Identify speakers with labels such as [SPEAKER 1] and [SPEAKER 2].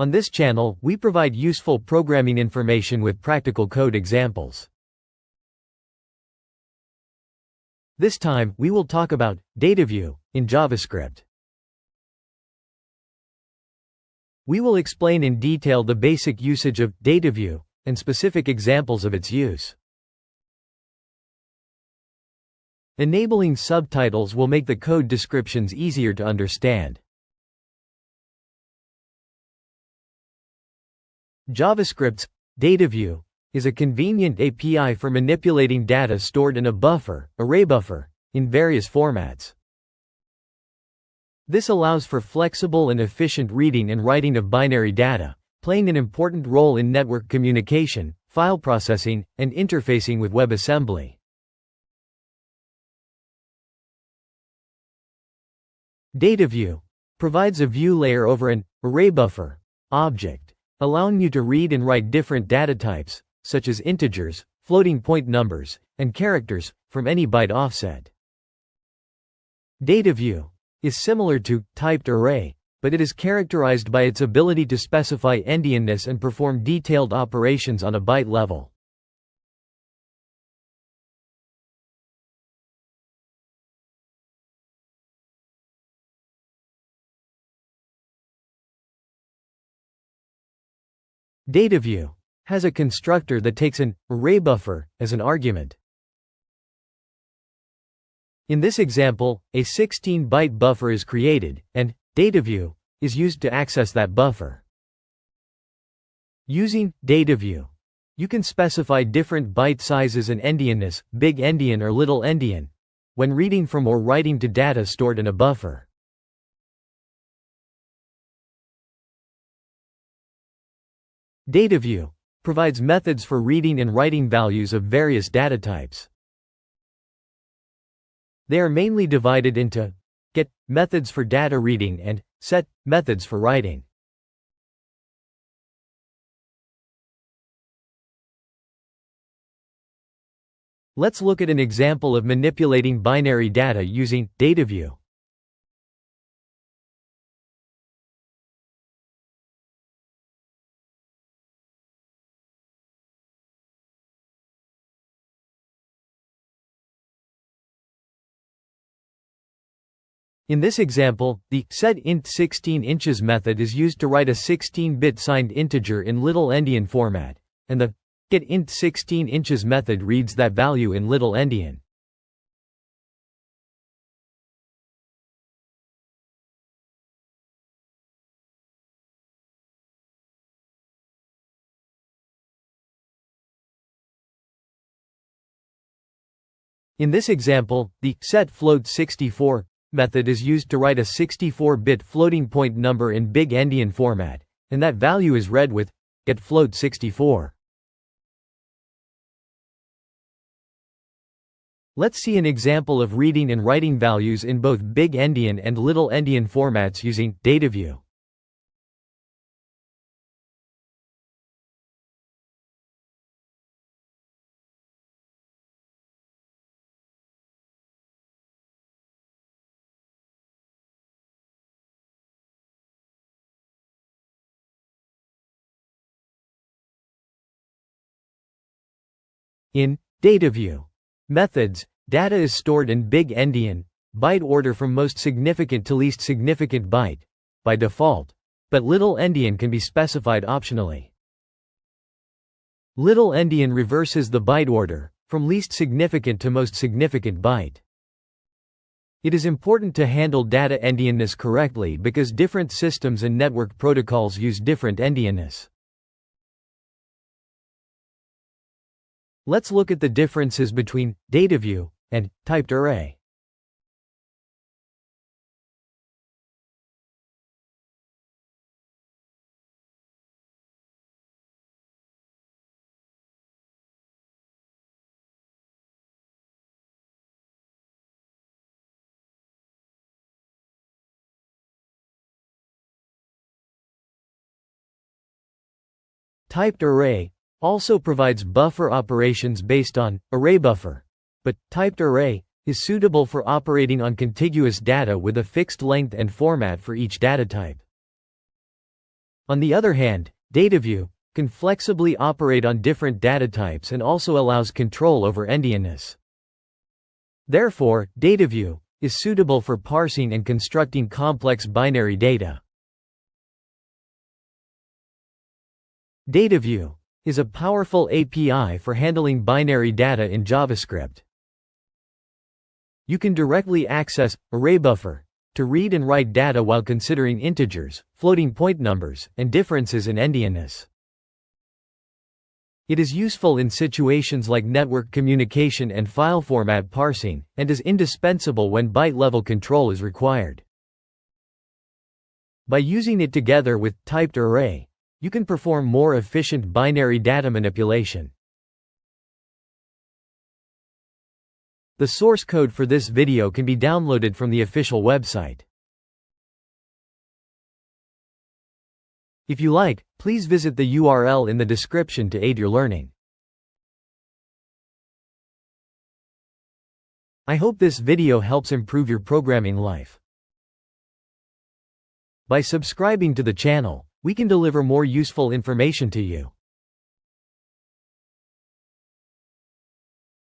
[SPEAKER 1] On this channel, we provide useful programming information with practical code examples. This time, we will talk about DataView in JavaScript. We will explain in detail the basic usage of DataView and specific examples of its use. Enabling subtitles will make the code descriptions easier to understand. JavaScript's DataView is a convenient API for manipulating data stored in a buffer, array buffer, in various formats. This allows for flexible and efficient reading and writing of binary data, playing an important role in network communication, file processing, and interfacing with WebAssembly. DataView provides a view layer over an array buffer object, allowing you to read and write different data types, such as integers, floating point numbers, and characters, from any byte offset. DataView is similar to typed array, but it is characterized by its ability to specify endianness and perform detailed operations on a byte level. DataView has a constructor that takes an array buffer as an argument. In this example, a 16-byte buffer is created, and DataView is used to access that buffer. Using DataView, you can specify different byte sizes and endianness, big endian or little endian, when reading from or writing to data stored in a buffer. DataView provides methods for reading and writing values of various data types. They are mainly divided into get methods for data reading and set methods for writing. Let's look at an example of manipulating binary data using DataView. In this example, the setInt16" method is used to write a 16-bit signed integer in little endian format, and the getInt16" method reads that value in little endian. In this example, the setFloat64 method is used to write a 64-bit floating point number in big endian format, and that value is read with getFloat64. Let's see an example of reading and writing values in both big endian and little endian formats using DataView. In DataView methods, data is stored in big endian, byte order from most significant to least significant byte, by default, but little endian can be specified optionally. Little endian reverses the byte order, from least significant to most significant byte. It is important to handle data endianness correctly because different systems and network protocols use different endianness. Let's look at the differences between DataView and typed array. Typed array also provides buffer operations based on array buffer, but typed array is suitable for operating on contiguous data with a fixed length and format for each data type. On the other hand, DataView can flexibly operate on different data types and also allows control over endianness. Therefore, DataView is suitable for parsing and constructing complex binary data. DataView is a powerful API for handling binary data in JavaScript. You can directly access ArrayBuffer to read and write data while considering integers, floating point numbers, and differences in endianness. It is useful in situations like network communication and file format parsing, and is indispensable when byte-level control is required. By using it together with typed array, you can perform more efficient binary data manipulation. The source code for this video can be downloaded from the official website. If you like, please visit the URL in the description to aid your learning. I hope this video helps improve your programming life. By subscribing to the channel, we can deliver more useful information to you.